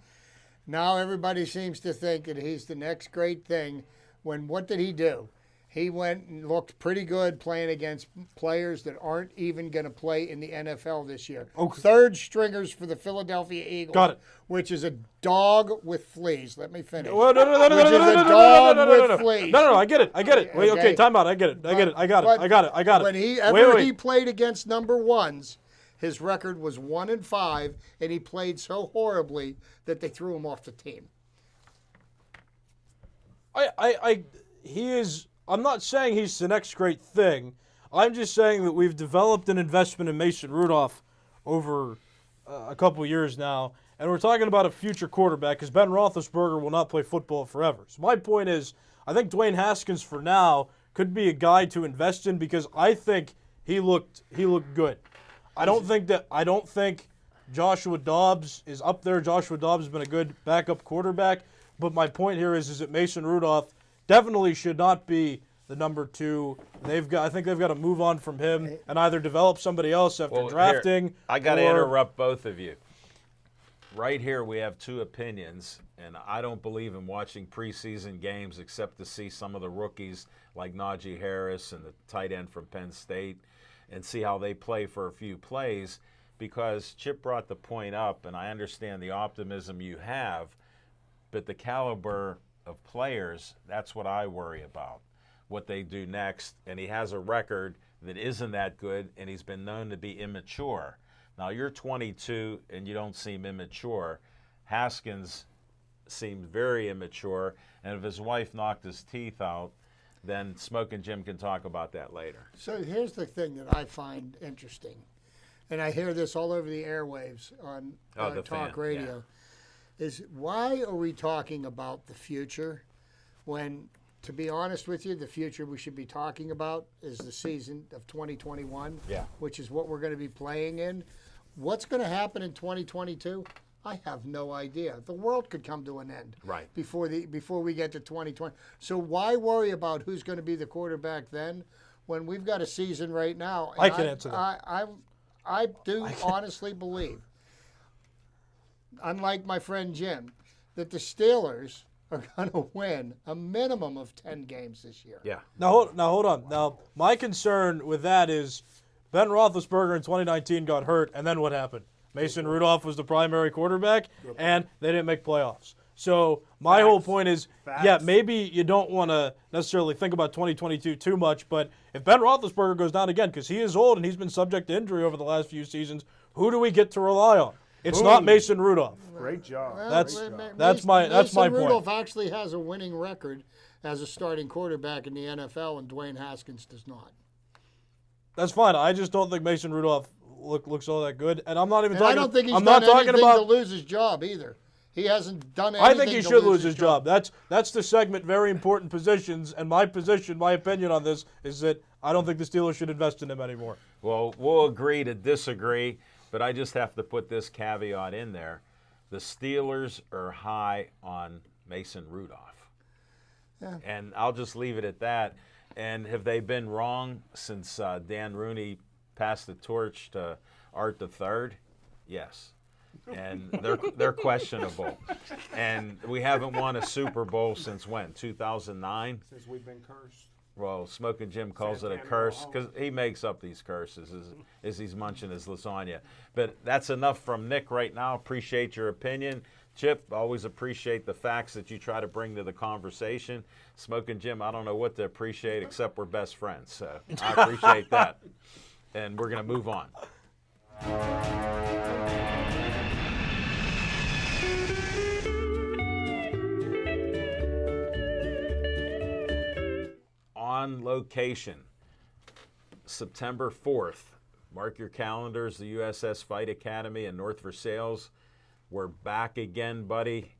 now everybody seems to think that he's the next great thing. When what did he do? He went and looked pretty good playing against players that aren't even going to play in the NFL this year. Okay. Third stringers for the Philadelphia Eagles. Got it. Which is a dog with fleas. Let me finish. Well, no, Which is a dog with fleas. No, I get it. Wait, okay, Okay. time out. I get it. I got it. When he Wait. played against number ones, his record was 1-5, and he played so horribly that they threw him off the team. He is. I'm not saying he's the next great thing. I'm just saying that we've developed an investment in Mason Rudolph over a couple years now, and we're talking about a future quarterback because Ben Roethlisberger will not play football forever. So my point is, I think Dwayne Haskins for now could be a guy to invest in because I think he looked good. I don't think Joshua Dobbs is up there. Joshua Dobbs has been a good backup quarterback, but my point here is that Mason Rudolph definitely should not be the number 2. I think they've got to move on from him and either develop somebody else after Well, drafting. here, I got to or- interrupt both of you. Right here, we have 2 opinions, and I don't believe in watching preseason games except to see some of the rookies like Najee Harris and the tight end from Penn State and see how they play for a few plays. because Chip brought the point up, and I understand the optimism you have, but the caliber of players, that's what I worry about, what they do next. And he has a record that isn't that good, and he's been known to be immature. Now, you're 22, and you don't seem immature. Haskins seemed very immature, and if his wife knocked his teeth out, then Smoking Jim can talk about that later. So here's the thing that I find interesting, and I hear this all over the airwaves on The talk Fan, radio, is why are we talking about the future when, to be honest with you, the future we should be talking about is the season of 2021, Yeah. which is what we're going to be playing in. What's going to happen in 2022? I have no idea. The world could come to an end Right. before we get to 2020. So why worry about who's going to be the quarterback then when we've got a season right now? I And can answer that. I do honestly believe, unlike my friend Jim, that the Steelers are going to win a minimum of 10 games this year. Yeah. Now hold on. Now my concern with that is Ben Roethlisberger in 2019 got hurt, and then what happened? Mason Rudolph was the primary quarterback, and they didn't make playoffs. So my whole point is, yeah, maybe you don't want to necessarily think about 2022 too much, but if Ben Roethlisberger goes down again, because he is old and he's been subject to injury over the last few seasons, who do we get to rely on? It's not Mason Rudolph. Great job. That's my Mason point. Rudolph actually has a winning record as a starting quarterback in the NFL, and Dwayne Haskins does not. That's fine. I just don't think Mason Rudolph looks all that good, and I'm not even And talking. I don't think he's I'm done not talking anything about. to lose his job either. He hasn't done anything. I think he should lose his job. That's the segment. Very important positions, and my opinion on this is that I don't think the Steelers should invest in him anymore. Well, we'll agree to disagree, but I just have to put this caveat in there. The Steelers are high on Mason Rudolph. Yeah. And I'll just leave it at that. And have they been wrong since Dan Rooney passed the torch to Art III? Yes. And they're questionable. And we haven't won a Super Bowl since when? 2009? Since we've been cursed. Well, Smoking Jim calls it a curse because he makes up these curses as he's munching his lasagna. But that's enough from Nick right now. Appreciate your opinion. Chip, always appreciate the facts that you try to bring to the conversation. Smoking Jim, I don't know what to appreciate except we're best friends. So I appreciate that. And we're going to move on. On location, September 4th. Mark your calendars, the USS Fight Academy in North Versailles. We're back again, buddy.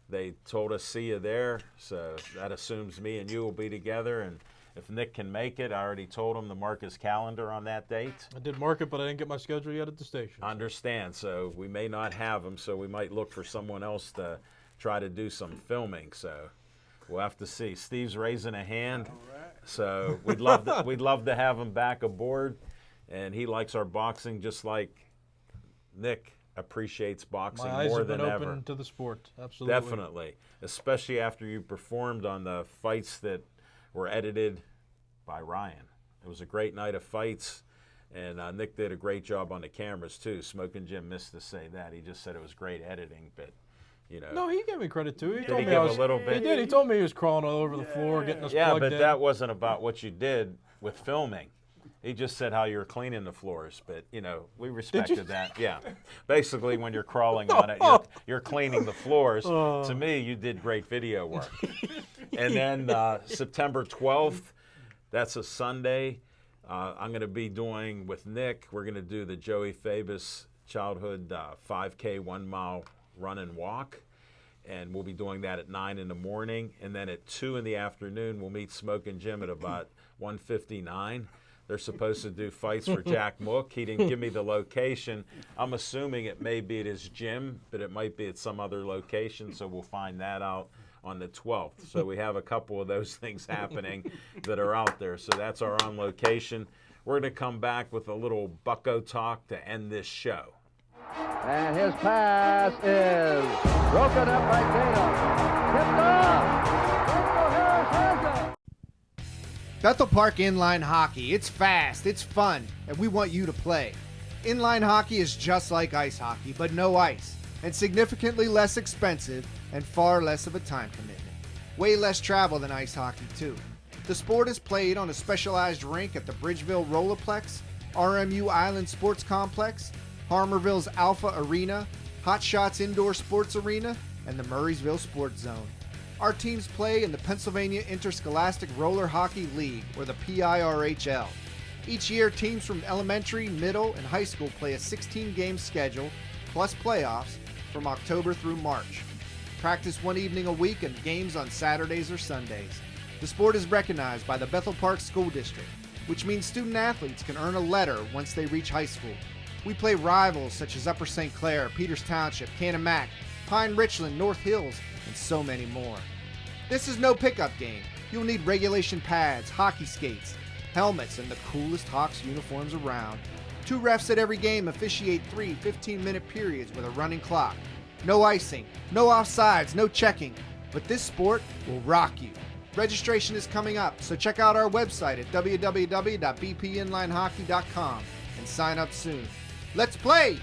They told us see you there, so that assumes me and you will be together. And if Nick can make it, I already told him to mark his calendar on that date. I did mark it, but I didn't get my schedule yet at the station. Understand, so we may not have him, so we might look for someone else to try to do some filming. So we'll have to see. Steve's raising a hand, so we'd love to have him back aboard. And he likes our boxing just like Nick appreciates boxing My eyes more have been than open ever. to the sport. Absolutely. Definitely, especially after you performed on the fights that were edited by Ryan. It was a great night of fights, and Nick did a great job on the cameras too. Smoking Jim missed to say that. He just said it was great editing, but you know. No, he gave me credit too. He Did told he me give I a was, little bit? He did. He told me he was crawling all over the floor, getting us Yeah, plugged but in. that wasn't about what you did with filming. He just said how you were cleaning the floors, but you know we respected that. Yeah, basically when you're crawling on it, you're cleaning the floors. To me, you did great video work. And then September 12th, that's a Sunday. I'm going to be doing with Nick. We're going to do the Joey Fabus Childhood 5K 1 mile run and walk. And we'll be doing that at 9 in the morning. And then at 2 in the afternoon, we'll meet Smoking Jim at about 1:59. They're supposed to do fights for Jack Mook. He didn't give me the location. I'm assuming it may be at his gym, but it might be at some other location, so we'll find that out on the 12th. So we have a couple of those things happening that are out there. So that's our on location. We're going to come back with a little Bucko talk to end this show. And his pass is broken up by Tatum. Tipped off. Rachel Harris has it. Bethel Park Inline Hockey. It's fast, it's fun, and we want you to play. Inline hockey is just like ice hockey, but no ice, and significantly less expensive and far less of a time commitment. Way less travel than ice hockey, too. The sport is played on a specialized rink at the Bridgeville Rollerplex, RMU Island Sports Complex, Harmerville's Alpha Arena, Hot Shots Indoor Sports Arena, and the Murraysville Sports Zone. Our teams play in the Pennsylvania Interscholastic Roller Hockey League, or the PIRHL. Each year, teams from elementary, middle, and high school play a 16-game schedule, plus playoffs, from October through March. Practice one evening a week and games on Saturdays or Sundays. The sport is recognized by the Bethel Park School District, which means student athletes can earn a letter once they reach high school. We play rivals such as Upper St. Clair, Peters Township, Canon-Mac, Pine Richland, North Hills, and so many more. This is no pickup game. You'll need regulation pads, hockey skates, helmets, and the coolest Hawks uniforms around. 2 refs at every game officiate 3 15-minute periods with a running clock. No icing, no offsides, no checking. But this sport will rock you. Registration is coming up, so check out our website at www.bpinlinehockey.com and sign up soon. Let's play!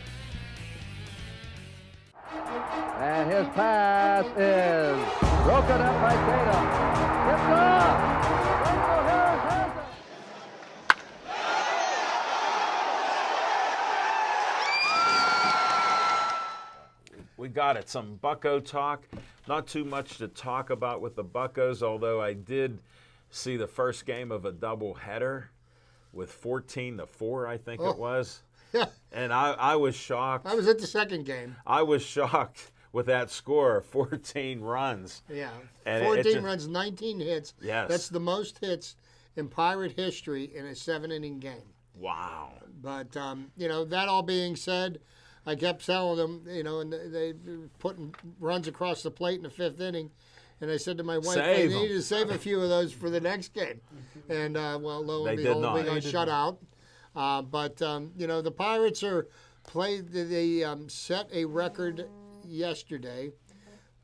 And his pass is broken up by Tatum. Tipped off! Rachel Harris has it! We got it. Some Bucko talk. Not too much to talk about with the Buccos, although I did see the first game of a doubleheader with 14-4, I think it was. Yeah. And I was shocked. I was at the second game. I was shocked with that score, 14 runs. Yeah. And 14 runs, 19 hits. Yes. That's the most hits in Pirate history in a 7-inning game. Wow. But, that all being said, I kept telling them, and they were putting runs across the plate in the 5th inning. And I said to my wife, Save they 'em. need to save a few of those for the next game. And, lo and They did behold, not. we got shut out. The Pirates they set a record yesterday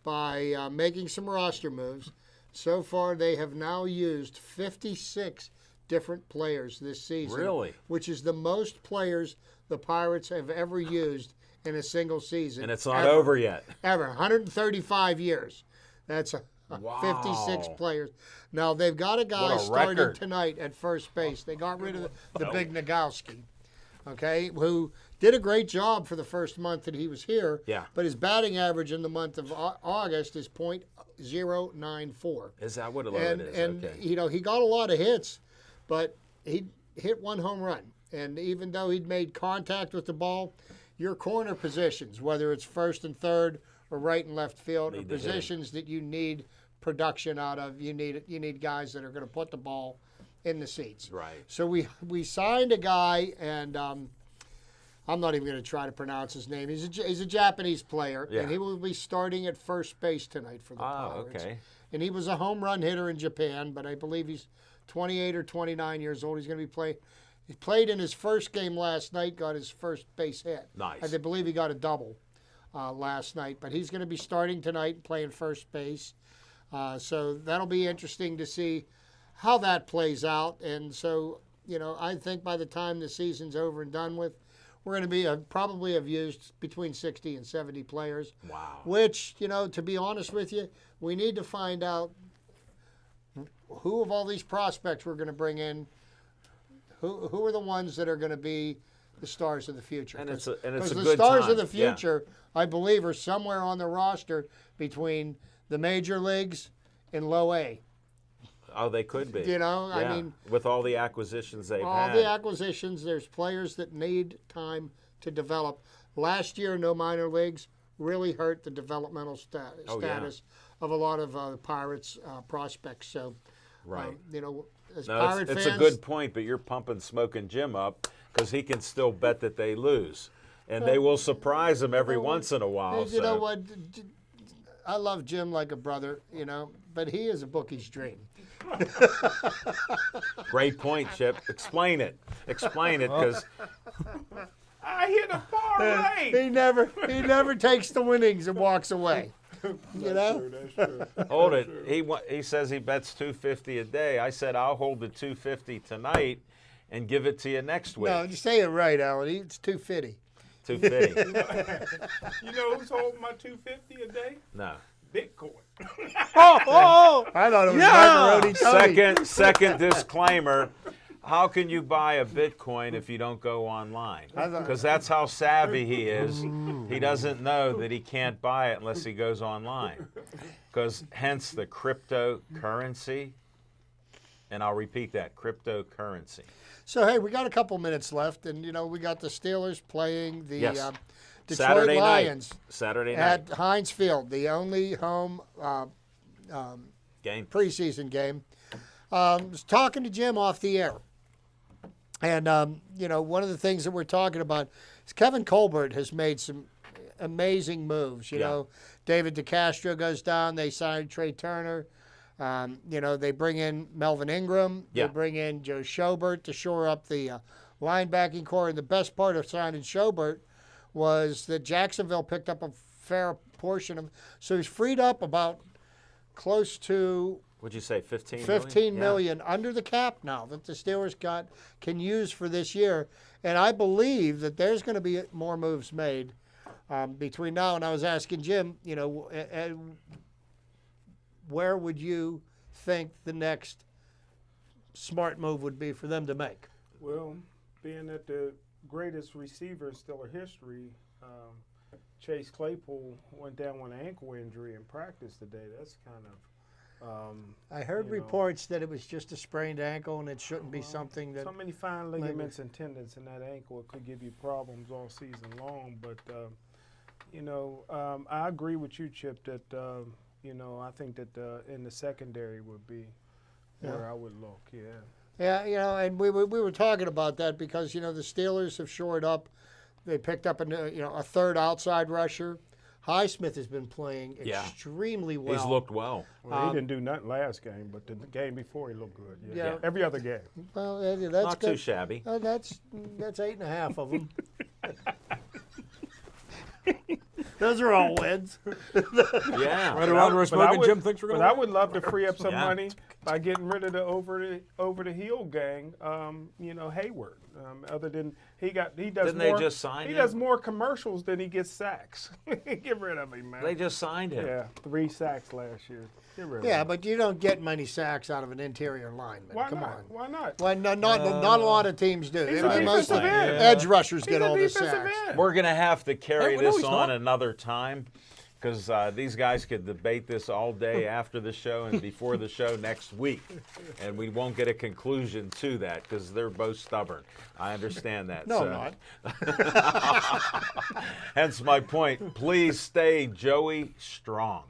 by making some roster moves. So far, they have now used 56 different players this season. Really? Which is the most players the Pirates have ever used in a single season. And it's not over yet. Ever. 135 years. That's Wow. 56 players. Now, they've got a guy What a starting record. tonight at first base. They got rid of the big Nagowski, who did a great job for the first month that he was here. Yeah. But his batting average in the month of August is .094. Is that what it And, is? and Okay. he got a lot of hits, but he hit 1 home run. And even though he'd made contact with the ball, your corner positions, whether it's first and third or right and left field, are Need to hit 'em. positions that you need production out of. You need guys that are going to put the ball in the seats. Right. So we signed a guy, and I'm not even going to try to pronounce his name. He's a Japanese player, Yeah. and he will be starting at first base tonight for the Pirates. Okay. And he was a home run hitter in Japan, but I believe he's 28 or 29 years old. He's going to be playing. He played in his first game last night, got his first base hit. Nice. I believe he got a double last night, but he's going to be starting tonight playing first base. So that'll be interesting to see how that plays out. And so, I think by the time the season's over and done with, we're going to be probably have used between 60 and 70 players. Wow. Which, to be honest with you, we need to find out who of all these prospects we're going to bring in, who are the ones that are going to be the stars of the future. And it's a the good stars time. of the Yeah. future, I believe, are somewhere on the roster between the major leagues and low A. Oh, they could be. I Yeah. mean, with all the acquisitions they've all had. the acquisitions, there's players that need time to develop. Last year, no minor leagues really hurt the developmental Oh, yeah. status of a lot of Pirates prospects. So, Right. as No, Pirate it's fans, a good point, but you're pumping Smoking Jim up because he can still bet that they lose. And they will surprise him every once in a while. You know what? I love Jim like a brother, but he is a bookie's dream. Great point, Chip. Explain it. Explain it, because I hit a far right. He never takes the winnings and walks away. That's true. hold it. He says he bets $250 a day. I said I'll hold the $250 tonight, and give it to you next week. No, just say it right, Alan. It's 250. 250. You know who's holding my 250 a day? No. Bitcoin. I thought it was Macaroni Tony. Second disclaimer. How can you buy a Bitcoin if you don't go online? Because that's how savvy he is. He doesn't know that he can't buy it unless he goes online. Because hence the cryptocurrency. And I'll repeat that, cryptocurrency. So, hey, we got a couple minutes left, and, we got the Steelers playing the Yes. Detroit Saturday Lions night. Saturday at night. Heinz Field, the only home Game. preseason game. Was talking to Jim off the air. And, one of the things that we're talking about is Kevin Colbert has made some amazing moves. You know, David DeCastro goes down. They signed Trey Turner. They bring in Melvin Ingram. Yeah. They bring in Joe Schobert to shore up the linebacking core. And the best part of signing Schobert was that Jacksonville picked up a fair portion of. So he's freed up about close to What'd you say, 15 $15 million? million under the cap now that the Steelers can use for this year. And I believe that there's going to be more moves made between now and I was asking Jim, where would you think the next smart move would be for them to make? Well, being that the greatest receiver in Steeler history, Chase Claypool, went down with an ankle injury in practice today. That's kind of. I heard reports that it was just a sprained ankle and it shouldn't be something that. So many fine ligaments and tendons in that ankle, it could give you problems all season long. But, I agree with you, Chip, that, I think that in the secondary would be where I would look, Yeah, and we were talking about that because, the Steelers have shored up. They picked up a third outside rusher. Highsmith has been playing extremely well. He's looked well. Well, he didn't do nothing last game, but the game before he looked good. Yeah. Every other game. Well, that's Not good. too shabby. That's 8.5 of them. Those are all wins. Yeah. Right around where Smoking Jim thinks we're going But to I would love to free up some Yeah. money by getting rid of the over the heel gang. Hayward. Other than he does Didn't more. they just sign He him? does more commercials than he gets sacks. Get rid of him, man. They just signed him. Yeah, 3 sacks last year. Get rid of Yeah, him. but you don't get many sacks out of an interior lineman. Why Come not? on. Why not? Well, not a lot of teams do. He's They a mostly defensive end. edge rushers He's get a all the defensive sacks. end. We're going to have to carry No, this he's on not. another time because these guys could debate this all day after the show and before the show next week. And we won't get a conclusion to that because they're both stubborn. I understand that. No, so. not. Hence my point. Please stay Joey strong.